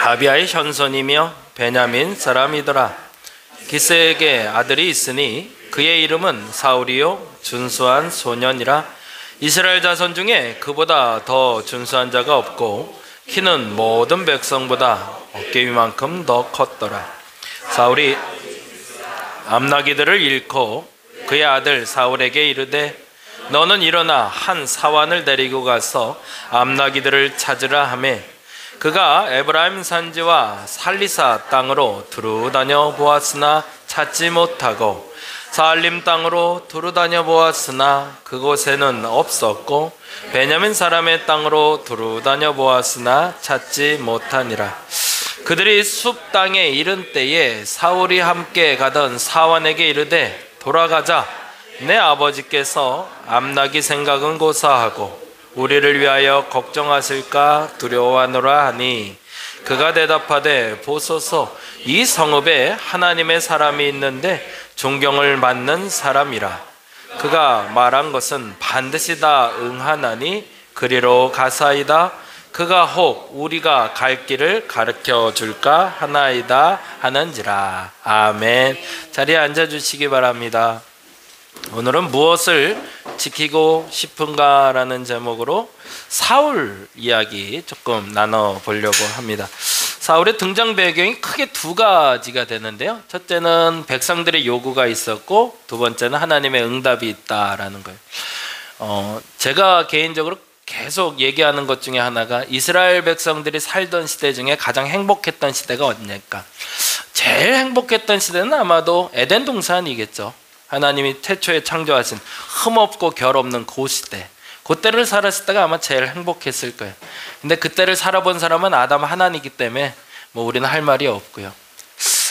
아비아의 현손이며 베냐민 사람이더라. 기스에게 아들이 있으니 그의 이름은 사울이요 준수한 소년이라. 이스라엘 자손 중에 그보다 더 준수한 자가 없고 키는 모든 백성보다 어깨 위만큼 더 컸더라. 사울이 암나기들을 잃고 그의 아들 사울에게 이르되 너는 일어나 한 사환을 데리고 가서 암나기들을 찾으라 하매 그가 에브라임 산지와 살리사 땅으로 두루 다녀 보았으나 찾지 못하고 사알림 땅으로 두루 다녀 보았으나 그곳에는 없었고 베냐민 사람의 땅으로 두루 다녀 보았으나 찾지 못하니라. 그들이 숲 땅에 이른 때에 사울이 함께 가던 사환에게 이르되 돌아가자. 내 아버지께서 암나기 생각은 고사하고 우리를 위하여 걱정하실까 두려워하노라 하니 그가 대답하되 보소서 이 성읍에 하나님의 사람이 있는데 존경을 받는 사람이라. 그가 말한 것은 반드시 다 응하나니 그리로 가사이다. 그가 혹 우리가 갈 길을 가르쳐 줄까 하나이다 하는지라. 아멘. 자리에 앉아주시기 바랍니다. 오늘은 무엇을 지키고 싶은가라는 제목으로 사울 이야기 조금 나눠보려고 합니다. 사울의 등장 배경이 크게 두 가지가 되는데요. 첫째는 백성들의 요구가 있었고 두 번째는 하나님의 응답이 있다라는 거예요. 제가 개인적으로 계속 얘기하는 것 중에 하나가 이스라엘 백성들이 살던 시대 중에 가장 행복했던 시대가 언제일까? 제일 행복했던 시대는 아마도 에덴 동산이겠죠. 하나님이 태초에 창조하신 흠없고 결 없는 그 시대, 그때를 살았을 때가 아마 제일 행복했을 거예요. 근데 그때를 살아본 사람은 아담 하나이기 때문에 뭐 우리는 할 말이 없고요.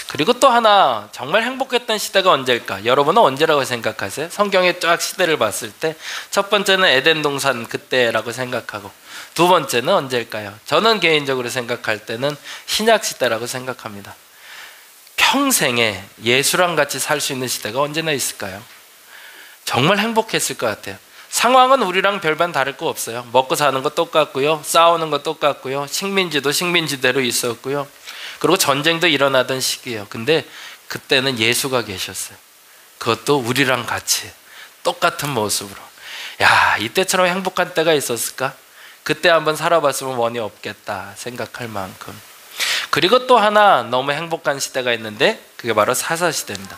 그리고 또 하나 정말 행복했던 시대가 언제일까? 여러분은 언제라고 생각하세요? 성경의 쫙 시대를 봤을 때 첫 번째는 에덴 동산 그때라고 생각하고 두 번째는 언제일까요? 저는 개인적으로 생각할 때는 신약 시대라고 생각합니다. 평생에 예수랑 같이 살 수 있는 시대가 언제나 있을까요? 정말 행복했을 것 같아요. 상황은 우리랑 별반 다를 거 없어요. 먹고 사는 거 똑같고요, 싸우는 거 똑같고요, 식민지도 식민지대로 있었고요, 그리고 전쟁도 일어나던 시기예요. 근데 그때는 예수가 계셨어요. 그것도 우리랑 같이 똑같은 모습으로. 야, 이때처럼 행복한 때가 있었을까? 그때 한번 살아봤으면 원이 없겠다 생각할 만큼. 그리고 또 하나 너무 행복한 시대가 있는데 그게 바로 사사시대입니다.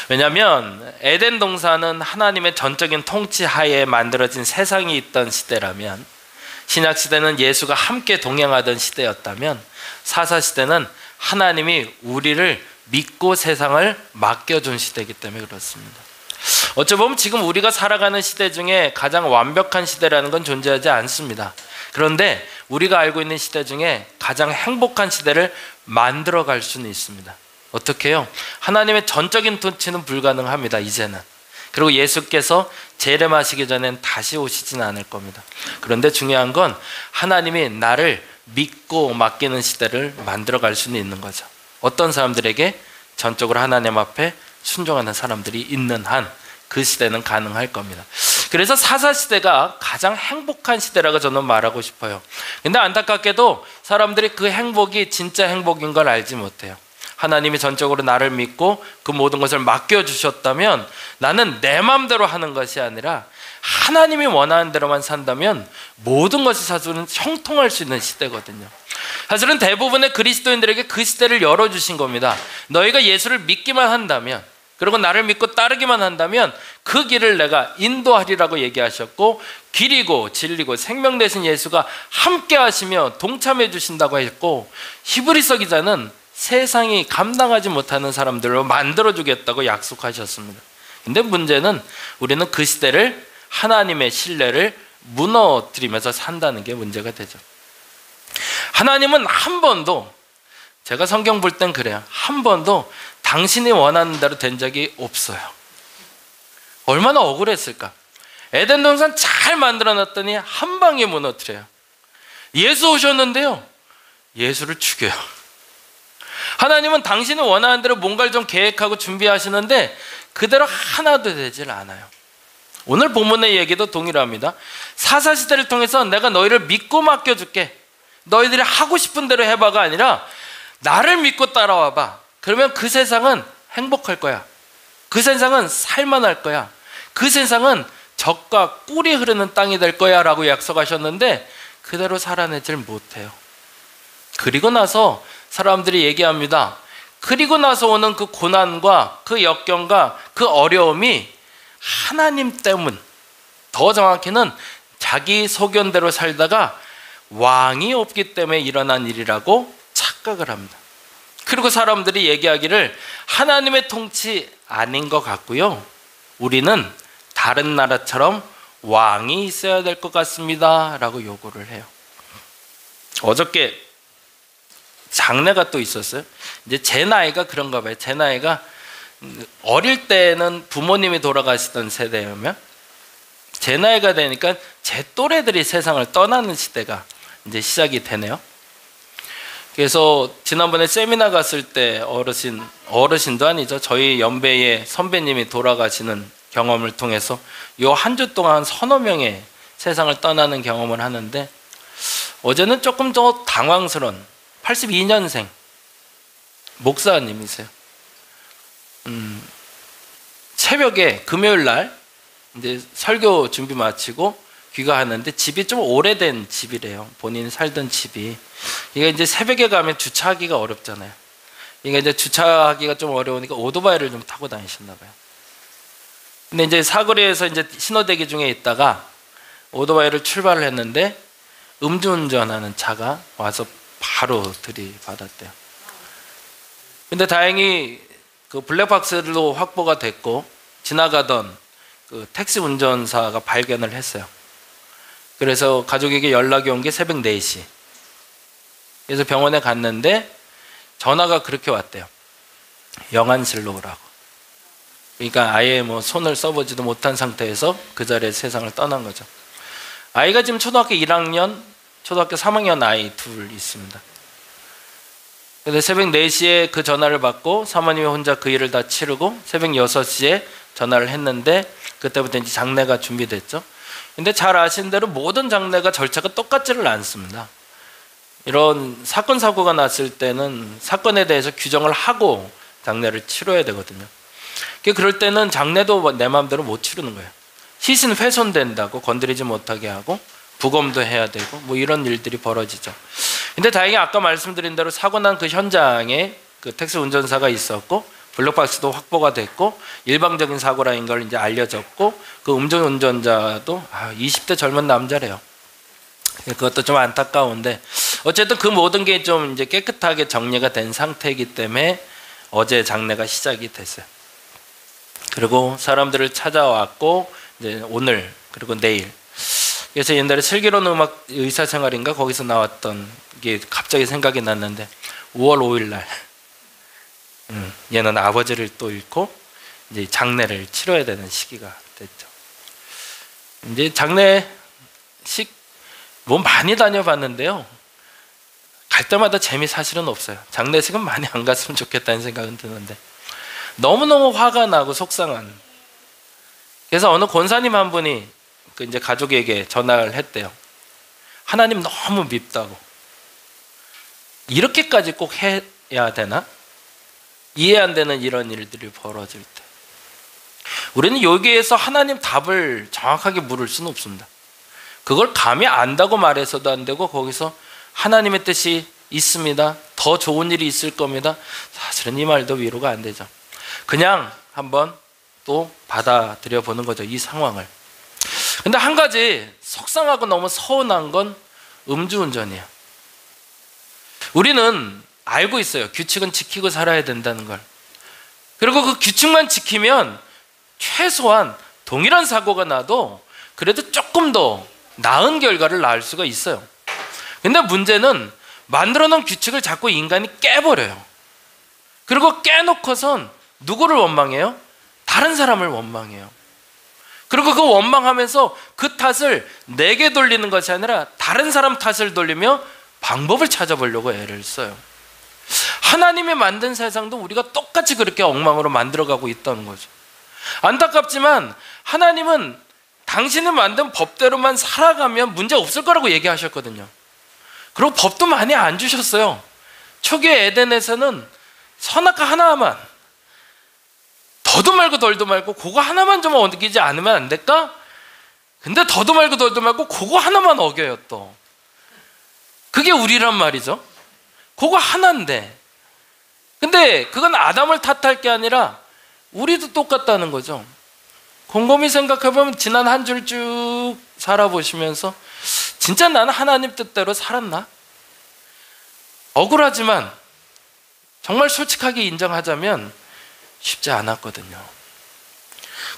왜냐하면 에덴 동산은 하나님의 전적인 통치 하에 만들어진 세상이 있던 시대라면, 신약시대는 예수가 함께 동행하던 시대였다면, 사사시대는 하나님이 우리를 믿고 세상을 맡겨준 시대이기 때문에 그렇습니다. 어찌 보면 지금 우리가 살아가는 시대 중에 가장 완벽한 시대라는 건 존재하지 않습니다. 그런데 우리가 알고 있는 시대 중에 가장 행복한 시대를 만들어갈 수는 있습니다. 어떻게 해요? 하나님의 전적인 통치는 불가능합니다, 이제는. 그리고 예수께서 재림하시기 전엔 다시 오시진 않을 겁니다. 그런데 중요한 건 하나님이 나를 믿고 맡기는 시대를 만들어갈 수는 있는 거죠. 어떤 사람들에게? 전적으로 하나님 앞에 순종하는 사람들이 있는 한 그 시대는 가능할 겁니다. 그래서 사사시대가 가장 행복한 시대라고 저는 말하고 싶어요. 근데 안타깝게도 사람들이 그 행복이 진짜 행복인 걸 알지 못해요. 하나님이 전적으로 나를 믿고 그 모든 것을 맡겨주셨다면 나는 내 마음대로 하는 것이 아니라 하나님이 원하는 대로만 산다면 모든 것이 사실은 형통할 수 있는 시대거든요. 사실은 대부분의 그리스도인들에게 그 시대를 열어주신 겁니다. 너희가 예수를 믿기만 한다면, 그리고 나를 믿고 따르기만 한다면 그 길을 내가 인도하리라고 얘기하셨고, 길이고 진리고 생명 되신 예수가 함께 하시며 동참해 주신다고 했고, 히브리서 기자는 세상이 감당하지 못하는 사람들로 만들어주겠다고 약속하셨습니다. 근데 문제는 우리는 그 시대를, 하나님의 신뢰를 무너뜨리면서 산다는 게 문제가 되죠. 하나님은 한 번도, 제가 성경 볼 땐 그래요, 한 번도 당신이 원하는 대로 된 적이 없어요. 얼마나 억울했을까? 에덴 동산 잘 만들어놨더니 한 방에 무너뜨려요. 예수 오셨는데요, 예수를 죽여요. 하나님은 당신이 원하는 대로 뭔가를 좀 계획하고 준비하시는데 그대로 하나도 되질 않아요. 오늘 본문의 얘기도 동일합니다. 사사시대를 통해서 내가 너희를 믿고 맡겨줄게, 너희들이 하고 싶은 대로 해봐가 아니라 나를 믿고 따라와봐. 그러면 그 세상은 행복할 거야. 그 세상은 살만할 거야. 그 세상은 젖과 꿀이 흐르는 땅이 될 거야 라고 약속하셨는데 그대로 살아내질 못해요. 그리고 나서 사람들이 얘기합니다. 그리고 나서 오는 그 고난과 그 역경과 그 어려움이 하나님 때문, 더 정확히는 자기 소견대로 살다가 왕이 없기 때문에 일어난 일이라고 착각을 합니다. 그리고 사람들이 얘기하기를 하나님의 통치 아닌 것 같고요, 우리는 다른 나라처럼 왕이 있어야 될 것 같습니다 라고 요구를 해요. 어저께 장례가 또 있었어요. 이제 제 나이가 그런가 봐요. 제 나이가 어릴 때는 부모님이 돌아가시던 세대면 제 나이가 되니까 제 또래들이 세상을 떠나는 시대가 이제 시작이 되네요. 그래서 지난번에 세미나 갔을 때 어르신도 아니죠, 저희 연배의 선배님이 돌아가시는 경험을 통해서 요 한 주 동안 서너 명의 세상을 떠나는 경험을 하는데, 어제는 조금 더 당황스러운 82년생 목사님이세요. 새벽에 금요일 날 이제 설교 준비 마치고 귀가하는데 집이 좀 오래된 집이래요. 본인이 살던 집이. 이게 이제 새벽에 가면 주차하기가 어렵잖아요. 이게 이제 주차하기가 좀 어려우니까 오토바이를 좀 타고 다니셨나 봐요. 근데 이제 사거리에서 이제 신호대기 중에 있다가 오토바이를 출발을 했는데 음주운전하는 차가 와서 바로 들이받았대요. 근데 다행히 그 블랙박스로 확보가 됐고 지나가던 그 택시 운전사가 발견을 했어요. 그래서 가족에게 연락이 온 게 새벽 4시. 그래서 병원에 갔는데 전화가 그렇게 왔대요. 영안실로 오라고. 그러니까 아예 뭐 손을 써보지도 못한 상태에서 그 자리에 세상을 떠난 거죠. 아이가 지금 초등학교 1학년, 초등학교 3학년 아이 둘 있습니다. 근데 새벽 4시에 그 전화를 받고 사모님이 혼자 그 일을 다 치르고 새벽 6시에 전화를 했는데 그때부터 이제 장례가 준비됐죠. 근데 잘 아시는 대로 모든 장례가 절차가 똑같지를 않습니다. 이런 사건 사고가 났을 때는 사건에 대해서 규정을 하고 장례를 치러야 되거든요. 그럴 때는 장례도 내 마음대로 못 치르는 거예요. 시신 훼손된다고 건드리지 못하게 하고 부검도 해야 되고 뭐 이런 일들이 벌어지죠. 근데 다행히 아까 말씀드린 대로 사고 난 그 현장에 그 택시 운전사가 있었고 블랙박스도 확보가 됐고 일방적인 사고라는 걸 이제 알려졌고 그 음주운전자도 20대 젊은 남자래요. 그것도 좀 안타까운데 어쨌든 그 모든 게 좀 이제 깨끗하게 정리가 된 상태이기 때문에 어제 장례가 시작이 됐어요. 그리고 사람들을 찾아왔고 이제 오늘 그리고 내일. 그래서 옛날에 슬기로운 음악 의사생활인가 거기서 나왔던 게 갑자기 생각이 났는데 5월 5일 날 얘는 아버지를 또 잃고 이제 장례를 치러야 되는 시기가 됐죠. 이제 장례식 뭐 많이 다녀봤는데요. 갈 때마다 재미 사실은 없어요. 장례식은 많이 안 갔으면 좋겠다는 생각은 드는데 너무너무 화가 나고 속상한. 그래서 어느 권사님 한 분이 그 이제 가족에게 전화를 했대요. 하나님 너무 밉다고. 이렇게까지 꼭 해야 되나? 이해 안 되는 이런 일들이 벌어질 때 우리는 여기에서 하나님 답을 정확하게 물을 수는 없습니다. 그걸 감히 안다고 말해서도 안 되고 거기서 하나님의 뜻이 있습니다, 더 좋은 일이 있을 겁니다, 사실은 이 말도 위로가 안 되죠. 그냥 한번 또 받아들여 보는 거죠, 이 상황을. 근데 한 가지 속상하고 너무 서운한 건 음주운전이에요. 우리는 알고 있어요. 규칙은 지키고 살아야 된다는 걸. 그리고 그 규칙만 지키면 최소한 동일한 사고가 나도 그래도 조금 더 나은 결과를 낳을 수가 있어요. 근데 문제는 만들어 놓은 규칙을 자꾸 인간이 깨버려요. 그리고 깨놓고선 누구를 원망해요? 다른 사람을 원망해요. 그리고 그 원망하면서 그 탓을 내게 돌리는 것이 아니라 다른 사람 탓을 돌리며 방법을 찾아보려고 애를 써요. 하나님이 만든 세상도 우리가 똑같이 그렇게 엉망으로 만들어가고 있다는 거죠. 안타깝지만 하나님은 당신이 만든 법대로만 살아가면 문제 없을 거라고 얘기하셨거든요. 그리고 법도 많이 안 주셨어요. 초기 에덴에서는 선악과 하나만, 더도 말고 덜도 말고 그거 하나만 좀 어기지 않으면 안 될까? 근데 더도 말고 덜도 말고 그거 하나만 어겨요. 또 그게 우리란 말이죠. 그거 하나인데, 근데 그건 아담을 탓할 게 아니라 우리도 똑같다는 거죠. 곰곰이 생각해보면 지난 한 줄 쭉 살아보시면서 진짜 나는 하나님 뜻대로 살았나? 억울하지만 정말 솔직하게 인정하자면 쉽지 않았거든요.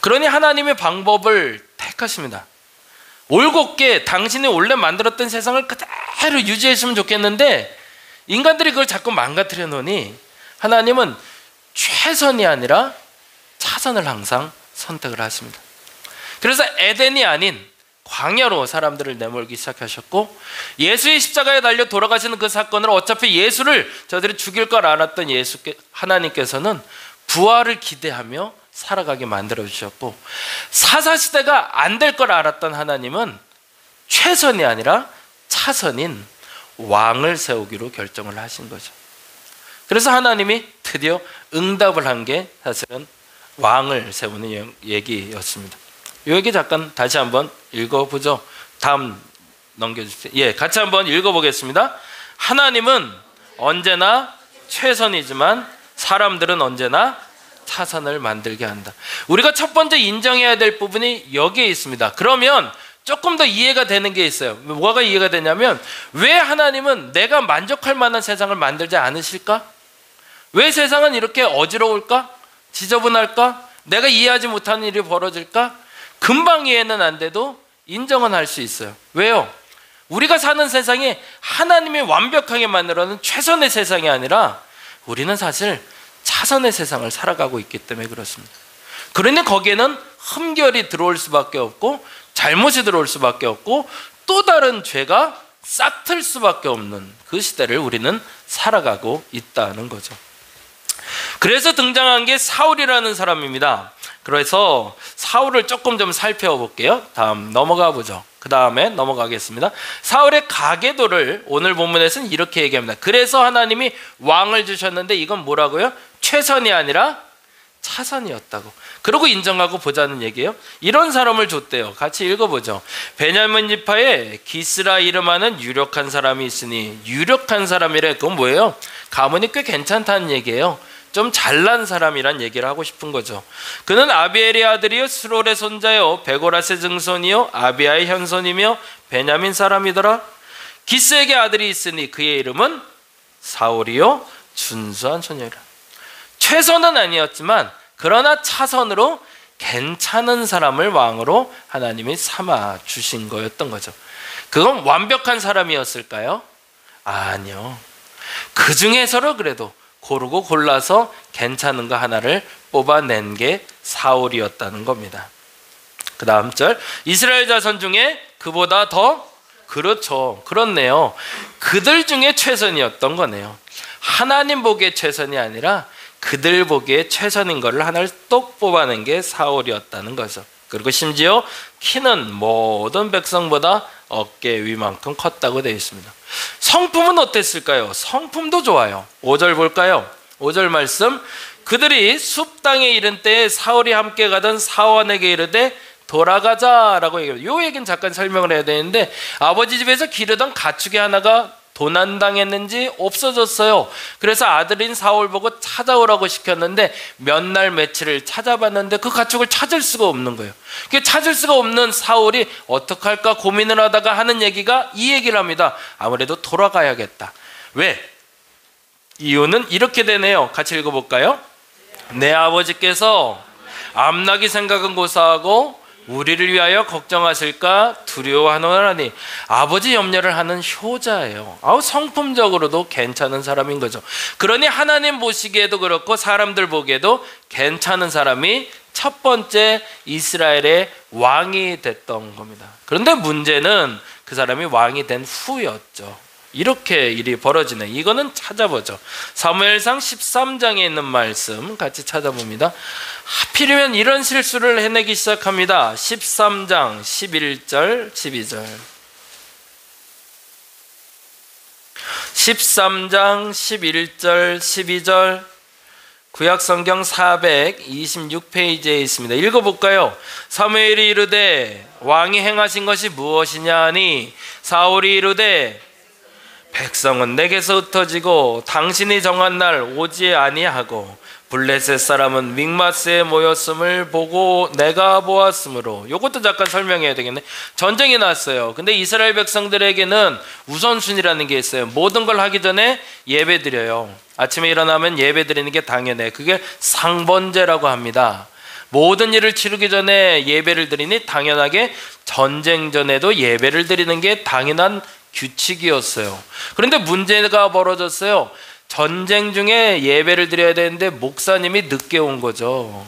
그러니 하나님의 방법을 택하십니다. 올곧게 당신이 원래 만들었던 세상을 그대로 유지했으면 좋겠는데 인간들이 그걸 자꾸 망가뜨려 놓으니 하나님은 최선이 아니라 차선을 항상 선택을 하십니다. 그래서 에덴이 아닌 광야로 사람들을 내몰기 시작하셨고, 예수의 십자가에 달려 돌아가시는 그 사건으로 어차피 예수를 저들이 죽일 걸 알았던 하나님께서는 부활을 기대하며 살아가게 만들어 주셨고, 사사시대가 안 될 걸 알았던 하나님은 최선이 아니라 차선인 왕을 세우기로 결정을 하신 거죠. 그래서 하나님이 드디어 응답을 한 게 사실은 왕을 세우는 얘기였습니다. 이 얘기 잠깐 다시 한번 읽어보죠. 다음 넘겨주세요. 예, 같이 한번 읽어보겠습니다. 하나님은 언제나 최선이지만 사람들은 언제나 차선을 만들게 한다. 우리가 첫 번째 인정해야 될 부분이 여기에 있습니다. 그러면 조금 더 이해가 되는 게 있어요. 뭐가 이해가 되냐면, 왜 하나님은 내가 만족할 만한 세상을 만들지 않으실까? 왜 세상은 이렇게 어지러울까? 지저분할까? 내가 이해하지 못하는 일이 벌어질까? 금방 이해는 안 돼도 인정은 할 수 있어요. 왜요? 우리가 사는 세상이 하나님이 완벽하게 만들어놓은 최선의 세상이 아니라 우리는 사실 차선의 세상을 살아가고 있기 때문에 그렇습니다. 그러니 거기에는 흠결이 들어올 수밖에 없고 잘못이 들어올 수밖에 없고 또 다른 죄가 싹틀 수밖에 없는 그 시대를 우리는 살아가고 있다는 거죠. 그래서 등장한 게 사울이라는 사람입니다. 그래서 사울을 조금 좀 살펴볼게요. 다음 넘어가 보죠. 그 다음에 넘어가겠습니다. 사울의 가계도를 오늘 본문에서는 이렇게 얘기합니다. 그래서 하나님이 왕을 주셨는데 이건 뭐라고요? 최선이 아니라 차선이었다고. 그러고 인정하고 보자는 얘기예요. 이런 사람을 줬대요. 같이 읽어보죠. 베냐민 지파에 기스라 이름하는 유력한 사람이 있으니, 유력한 사람이래. 그건 뭐예요? 가문이 꽤 괜찮다는 얘기예요. 좀 잘난 사람이란 얘기를 하고 싶은 거죠. 그는 아비엘의 아들이요 스롤의 손자요 베고라스의 증손이요 아비아의 현손이며 베냐민 사람이더라. 기스에게 아들이 있으니 그의 이름은 사울이요 준수한 소녀이라. 최선은 아니었지만 그러나 차선으로 괜찮은 사람을 왕으로 하나님이 삼아 주신 거였던 거죠. 그건 완벽한 사람이었을까요? 아니요. 그 중에서도 그래도 고르고 골라서 괜찮은 거 하나를 뽑아낸 게 사울이었다는 겁니다. 그 다음 절, 이스라엘 자손 중에 그보다 더, 그렇죠, 그렇네요. 그들 중에 최선이었던 거네요. 하나님 보기에 최선이 아니라 그들 보기에 최선인 거를 하나를 똑 뽑아낸 게 사울이었다는 거죠. 그리고 심지어 키는 모든 백성보다 어깨 위만큼 컸다고 되어 있습니다. 성품은 어땠을까요? 성품도 좋아요. 5절 볼까요? 5절 말씀, 그들이 숲 땅에 이른 때에 사울이 함께 가던 사원에게 이르되 돌아가자라고 얘기해요. 이 얘기는 잠깐 설명을 해야 되는데, 아버지 집에서 기르던 가축이 하나가 도난당했는지 없어졌어요. 그래서 아들인 사울 보고 찾아오라고 시켰는데 몇 날 며칠을 찾아봤는데 그 가축을 찾을 수가 없는 거예요. 찾을 수가 없는 사울이 어떡할까 고민을 하다가 하는 얘기가 이 얘기를 합니다. 아무래도 돌아가야겠다. 왜? 이유는 이렇게 되네요. 같이 읽어볼까요? 내 아버지께서 암나기 생각은 고사하고 우리를 위하여 걱정하실까 두려워하노라니. 아버지 염려를 하는 효자예요. 성품적으로도 괜찮은 사람인 거죠. 그러니 하나님 보시기에도 그렇고 사람들 보기에도 괜찮은 사람이 첫 번째 이스라엘의 왕이 됐던 겁니다. 그런데 문제는 그 사람이 왕이 된 후였죠. 이렇게 일이 벌어지네. 이거는 찾아보죠. 사무엘상 13장에 있는 말씀 같이 찾아봅니다. 하필이면 이런 실수를 해내기 시작합니다. 13장 11절 12절 13장 11절 12절 구약성경 426페이지에 있습니다. 읽어볼까요? 사무엘이 이르되 왕이 행하신 것이 무엇이냐 하니 사울이 이르되 백성은 내게서 흩어지고 당신이 정한 날 오지 아니하고 블레셋 사람은 믹마스에 모였음을 보고 내가 보았으므로. 이것도 잠깐 설명해야 되겠네. 전쟁이 났어요. 근데 이스라엘 백성들에게는 우선순위라는 게 있어요. 모든 걸 하기 전에 예배 드려요. 아침에 일어나면 예배 드리는 게 당연해. 그게 상번제라고 합니다. 모든 일을 치르기 전에 예배를 드리니 당연하게 전쟁 전에도 예배를 드리는 게 당연한 규칙이었어요. 그런데 문제가 벌어졌어요. 전쟁 중에 예배를 드려야 되는데 목사님이 늦게 온 거죠.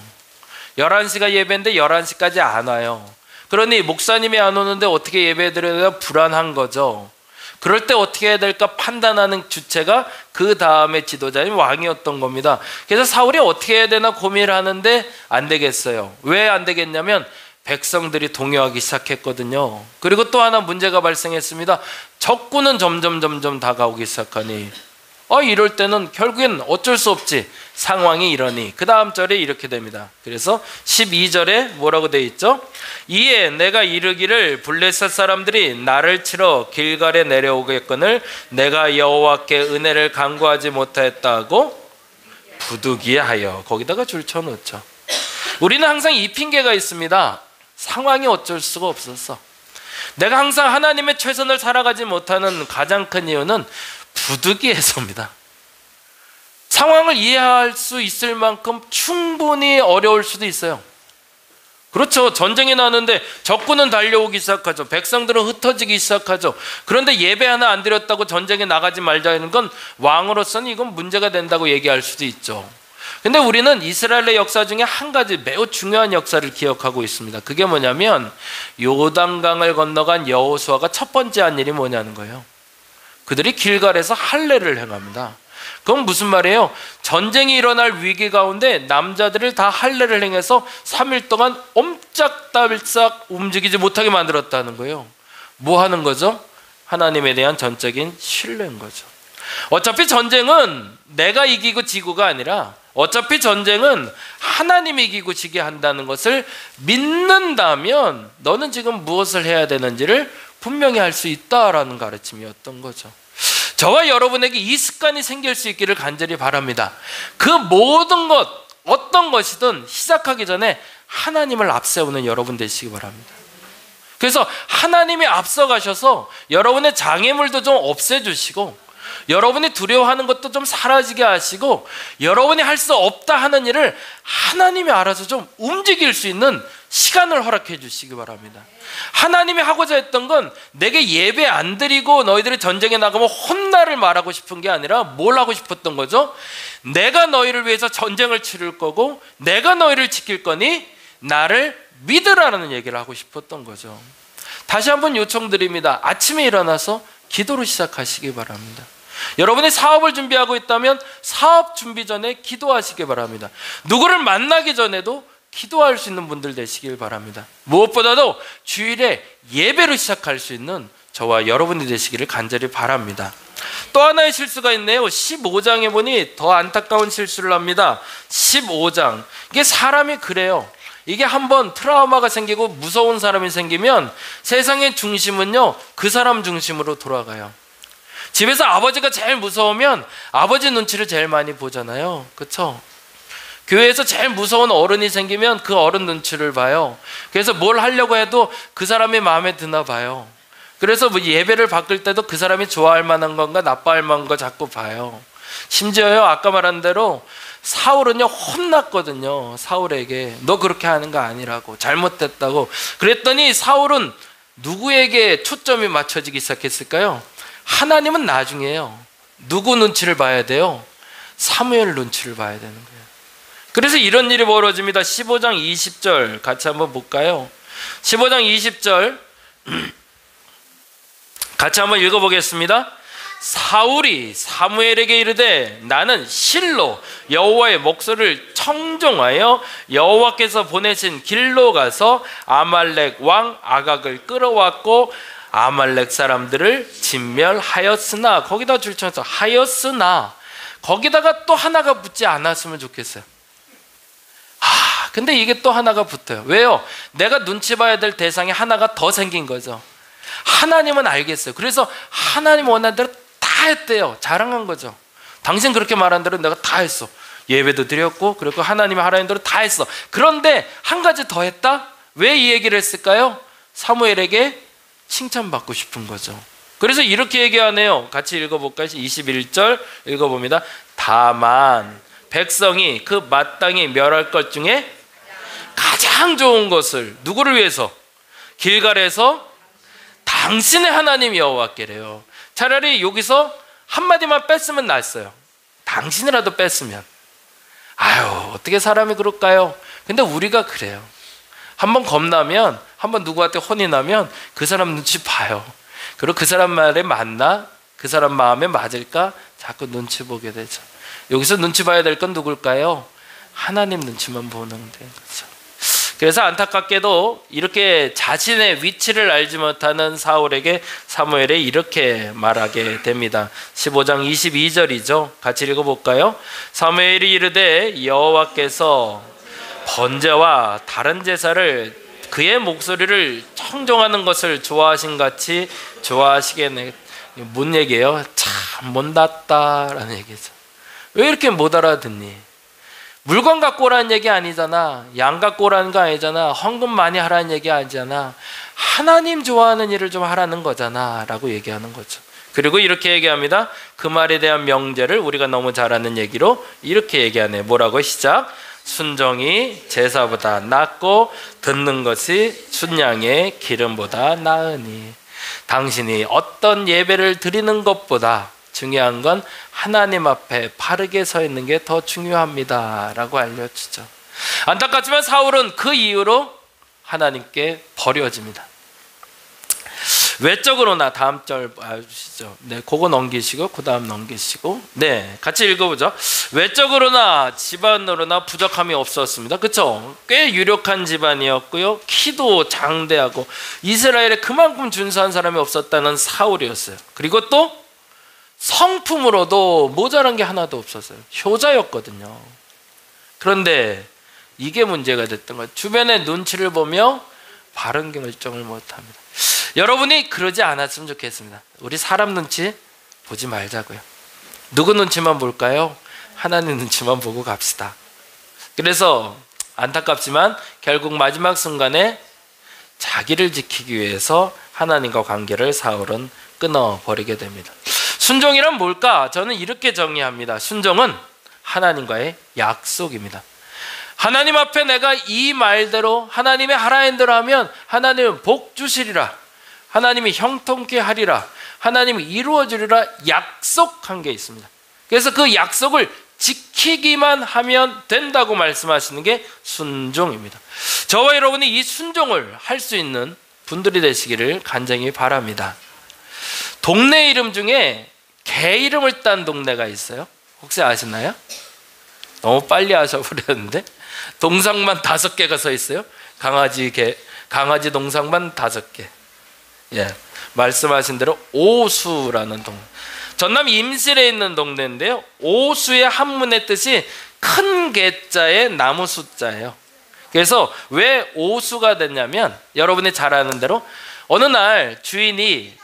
11시가 예배인데 11시까지 안 와요. 그러니 목사님이 안 오는데 어떻게 예배 드려야 되나 불안한 거죠. 그럴 때 어떻게 해야 될까 판단하는 주체가 그 다음에 지도자인 왕이었던 겁니다. 그래서 사울이 어떻게 해야 되나 고민을 하는데 안 되겠어요. 왜 안 되겠냐면 백성들이 동요하기 시작했거든요. 그리고 또 하나 문제가 발생했습니다. 적군은 점점 다가오기 시작하니 이럴 때는 결국엔 어쩔 수 없지. 상황이 이러니 그 다음 절에 이렇게 됩니다. 그래서 12절에 뭐라고 되어 있죠? 이에 내가 이르기를 블레셋 사람들이 나를 치러 길갈에 내려오겠거늘 내가 여호와께 은혜를 간구하지 못하였다고 부득이하여 거기다가 줄 쳐놓죠. 우리는 항상 이 핑계가 있습니다. 상황이 어쩔 수가 없었어. 내가 항상 하나님의 최선을 살아가지 못하는 가장 큰 이유는 부득이해서입니다. 상황을 이해할 수 있을 만큼 충분히 어려울 수도 있어요. 그렇죠. 전쟁이 나는데 적군은 달려오기 시작하죠. 백성들은 흩어지기 시작하죠. 그런데 예배 하나 안 드렸다고 전쟁에 나가지 말자는 건 왕으로서는 이건 문제가 된다고 얘기할 수도 있죠. 근데 우리는 이스라엘의 역사 중에 한 가지 매우 중요한 역사를 기억하고 있습니다. 그게 뭐냐면 요단강을 건너간 여호수아가 첫 번째 한 일이 뭐냐는 거예요. 그들이 길갈에서 할례를 행합니다. 그건 무슨 말이에요? 전쟁이 일어날 위기 가운데 남자들을 다 할례를 행해서 3일 동안 옴짝달싹 움직이지 못하게 만들었다는 거예요. 뭐 하는 거죠? 하나님에 대한 전적인 신뢰인 거죠. 어차피 전쟁은 내가 이기고 지고가 아니라 어차피 전쟁은 하나님이 이기고 지게 한다는 것을 믿는다면 너는 지금 무엇을 해야 되는지를 분명히 할 수 있다라는 가르침이었던 거죠. 저와 여러분에게 이 습관이 생길 수 있기를 간절히 바랍니다. 그 모든 것, 어떤 것이든 시작하기 전에 하나님을 앞세우는 여러분 되시기 바랍니다. 그래서 하나님이 앞서가셔서 여러분의 장애물도 좀 없애주시고 여러분이 두려워하는 것도 좀 사라지게 하시고 여러분이 할 수 없다 하는 일을 하나님이 알아서 좀 움직일 수 있는 시간을 허락해 주시기 바랍니다. 하나님이 하고자 했던 건 내게 예배 안 드리고 너희들이 전쟁에 나가면 혼나를 말하고 싶은 게 아니라 뭘 하고 싶었던 거죠? 내가 너희를 위해서 전쟁을 치를 거고 내가 너희를 지킬 거니 나를 믿으라는 얘기를 하고 싶었던 거죠. 다시 한번 요청드립니다. 아침에 일어나서 기도로 시작하시기 바랍니다. 여러분이 사업을 준비하고 있다면 사업 준비 전에 기도하시기 바랍니다. 누구를 만나기 전에도 기도할 수 있는 분들 되시길 바랍니다. 무엇보다도 주일에 예배로 시작할 수 있는 저와 여러분이 되시기를 간절히 바랍니다. 또 하나의 실수가 있네요. 15장에 보니 더 안타까운 실수를 합니다. 15장. 이게 사람이 그래요. 이게 한번 트라우마가 생기고 무서운 사람이 생기면 세상의 중심은요 그 사람 중심으로 돌아가요. 집에서 아버지가 제일 무서우면 아버지 눈치를 제일 많이 보잖아요. 그렇죠? 교회에서 제일 무서운 어른이 생기면 그 어른 눈치를 봐요. 그래서 뭘 하려고 해도 그 사람이 마음에 드나 봐요. 그래서 뭐 예배를 바꿀 때도 그 사람이 좋아할 만한 건가 나빠할 만한 거 자꾸 봐요. 심지어요 아까 말한 대로 사울은요 혼났거든요. 사울에게 너 그렇게 하는 거 아니라고 잘못됐다고. 그랬더니 사울은 누구에게 초점이 맞춰지기 시작했을까요? 하나님은 나중에요. 누구 눈치를 봐야 돼요? 사무엘 눈치를 봐야 되는 거예요. 그래서 이런 일이 벌어집니다. 15장 20절 같이 한번 볼까요? 15장 20절 같이 한번 읽어보겠습니다. 사울이 사무엘에게 이르되 나는 실로 여호와의 목소리를 청종하여 여호와께서 보내신 길로 가서 아말렉 왕 아각을 끌어왔고 아말렉 사람들을 진멸하였으나, 거기다 줄쳐서 하였으나, 거기다가 또 하나가 붙지 않았으면 좋겠어요. 근데 이게 또 하나가 붙어요. 왜요? 내가 눈치 봐야 될 대상이 하나가 더 생긴 거죠. 하나님은 알겠어요. 그래서 하나님 원하는 대로 다 했대요. 자랑한 거죠. 당신 그렇게 말한 대로 내가 다 했어. 예배도 드렸고, 그리고 하나님이 하라는 대로 다 했어. 그런데 한 가지 더 했다? 왜 이 얘기를 했을까요? 사무엘에게 칭찬받고 싶은 거죠. 그래서 이렇게 얘기하네요. 같이 읽어볼까요? 21절 읽어봅니다. 다만 백성이 그 마땅히 멸할 것 중에 가장 좋은 것을 누구를 위해서? 길갈에서 당신의 하나님 여호와께래요. 차라리 여기서 한마디만 뺐으면 낫어요. 당신이라도 뺐으면. 아유, 어떻게 사람이 그럴까요? 근데 우리가 그래요. 한번 겁나면, 한번 누구한테 혼이 나면 그 사람 눈치 봐요. 그리고 그 사람 말에 맞나? 그 사람 마음에 맞을까? 자꾸 눈치 보게 되죠. 여기서 눈치 봐야 될 건 누굴까요? 하나님 눈치만 보는 거죠. 그래서 안타깝게도 이렇게 자신의 위치를 알지 못하는 사울에게 사무엘이 이렇게 말하게 됩니다. 15장 22절이죠. 같이 읽어볼까요? 사무엘이 이르되 여호와께서 번제와 다른 제사를 그의 목소리를 청종하는 것을 좋아하신 같이 좋아하시겠네. 뭔 얘기예요? 참 못났다라는 얘기죠. 왜 이렇게 못 알아듣니? 물건 갖고 오라는 얘기 아니잖아. 양 갖고 오라는 거 아니잖아. 헌금 많이 하라는 얘기 아니잖아. 하나님 좋아하는 일을 좀 하라는 거잖아 라고 얘기하는 거죠. 그리고 이렇게 얘기합니다. 그 말에 대한 명제를 우리가 너무 잘 아는 얘기로 이렇게 얘기하네. 뭐라고? 시작. 순종이 제사보다 낫고 듣는 것이 순양의 기름보다 나으니, 당신이 어떤 예배를 드리는 것보다 중요한 건 하나님 앞에 바르게 서 있는 게 더 중요합니다 라고 알려주죠. 안타깝지만 사울은 그 이후로 하나님께 버려집니다. 외적으로나, 다음 절 봐주시죠. 네, 그거 넘기시고 그 다음 넘기시고, 네, 같이 읽어보죠. 외적으로나 집안으로나 부족함이 없었습니다. 그렇죠? 꽤 유력한 집안이었고요, 키도 장대하고 이스라엘에 그만큼 준수한 사람이 없었다는 사울이었어요. 그리고 또 성품으로도 모자란 게 하나도 없었어요. 효자였거든요. 그런데 이게 문제가 됐던 거예요. 주변의 눈치를 보며 바른 결정을 못합니다. 여러분이 그러지 않았으면 좋겠습니다. 우리 사람 눈치 보지 말자고요. 누구 눈치만 볼까요? 하나님 눈치만 보고 갑시다. 그래서 안타깝지만 결국 마지막 순간에 자기를 지키기 위해서 하나님과 관계를 사울은 끊어버리게 됩니다. 순종이란 뭘까? 저는 이렇게 정의합니다. 순종은 하나님과의 약속입니다. 하나님 앞에 내가 이 말대로 하나님의 하라는 대로 하면 하나님은 복 주시리라, 하나님이 형통케 하리라, 하나님이 이루어 주리라 약속한 게 있습니다. 그래서 그 약속을 지키기만 하면 된다고 말씀하시는 게 순종입니다. 저와 여러분이 이 순종을 할 수 있는 분들이 되시기를 간절히 바랍니다. 동네 이름 중에 개 이름을 딴 동네가 있어요. 혹시 아시나요? 너무 빨리 하셔버렸는데 동상만 5개가 서 있어요. 강아지 동상만 5개. 예, 말씀하신 대로 오수라는 동네. 전남 임실에 있는 동네인데요, 오수의 한문의 뜻이 큰 개자의 나무 숫자예요. 그래서 왜 오수가 됐냐면, 여러분이 잘 아는 대로 어느 날 주인이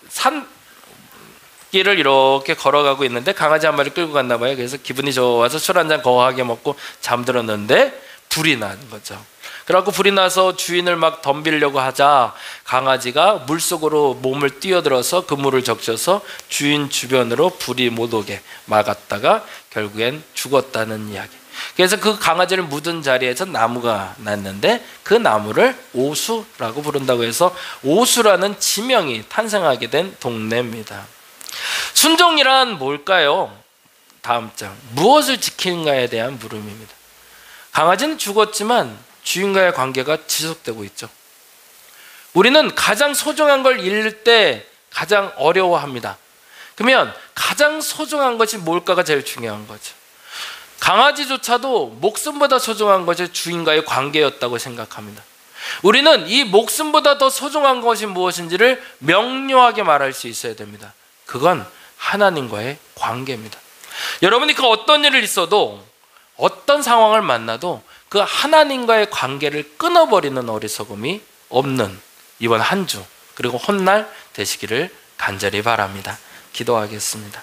산길을 이렇게 걸어가고 있는데 강아지 한 마리 끌고 갔나 봐요. 그래서 기분이 좋아서 술 한잔 거하게 먹고 잠들었는데 불이 난 거죠. 그래갖고 불이 나서 주인을 막 덤비려고 하자 강아지가 물속으로 몸을 뛰어들어서 그 물을 적셔서 주인 주변으로 불이 못 오게 막았다가 결국엔 죽었다는 이야기. 그래서 그 강아지를 묻은 자리에서 나무가 났는데 그 나무를 오수라고 부른다고 해서 오수라는 지명이 탄생하게 된 동네입니다. 순종이란 뭘까요? 다음 장, 무엇을 지키는가에 대한 물음입니다. 강아지는 죽었지만 주인과의 관계가 지속되고 있죠. 우리는 가장 소중한 걸 잃을 때 가장 어려워합니다. 그러면 가장 소중한 것이 뭘까가 제일 중요한 거죠. 강아지조차도 목숨보다 소중한 것이 주인과의 관계였다고 생각합니다. 우리는 이 목숨보다 더 소중한 것이 무엇인지를 명료하게 말할 수 있어야 됩니다. 그건 하나님과의 관계입니다. 여러분이 그 어떤 일을 있어도, 어떤 상황을 만나도 그 하나님과의 관계를 끊어버리는 어리석음이 없는 이번 한 주, 그리고 훗날 되시기를 간절히 바랍니다. 기도하겠습니다.